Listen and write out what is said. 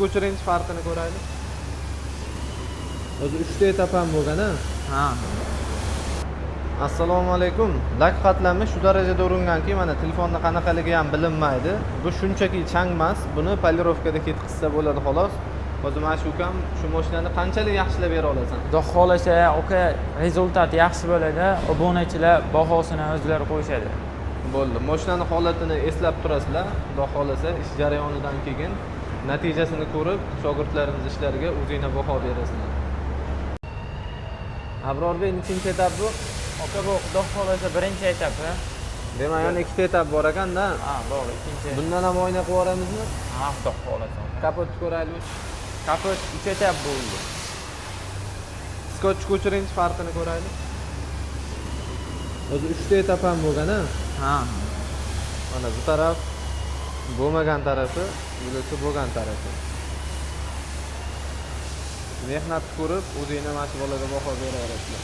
ko'chirinchi farqini ko'raylik. O'zi 3 ta etap ham bo'lgan-a? Ha. Assalomu alaykum. Lak qatlami shu darajada uringanki, mana telefonda qanaqaligi ham bilinmaydi. Bu shunchaki chang emas, buni polirovkada ketkizsa bo'ladi xolos. O'zi mana shu ukam shu mashinani qanchalik yaxshilab bera olasan? Xudo xolasa, aka, rezultat yaxshi bo'ladi. Obunachilar bahosini o'zlari qo'yishadi. Bo'ldi. Mashinani holatini eslab turasizlar. Xudo xolasa, ish jarayonidan keyin natijasini ko'rib, shogirdlarimiz ishlariga o'zingizlar baho berasizlar. Abrorbek, nechinchi etap bu? Aka, bu xudo xolasa birinchi etapi. Demak, yana ikkita etap bor ekan-da. Ha, bor, ikkinchi. Bundan ham oyna qilib yuboramizmi? Ha, xudo xolasa. Kapotni ko'raylik. Kapot 3 etap bo'ldi. Skotch ko'chirinchi farqini ko'raylik. O'zi 3 ta etap ham bo'lgan-a? Ha. Mana bu taraf bo'lmagan tarafi, bularcha bo'lgan tarafi. Mehnat ko'rib, o'zingizlar mana shu bolaga baho bera olasizlar.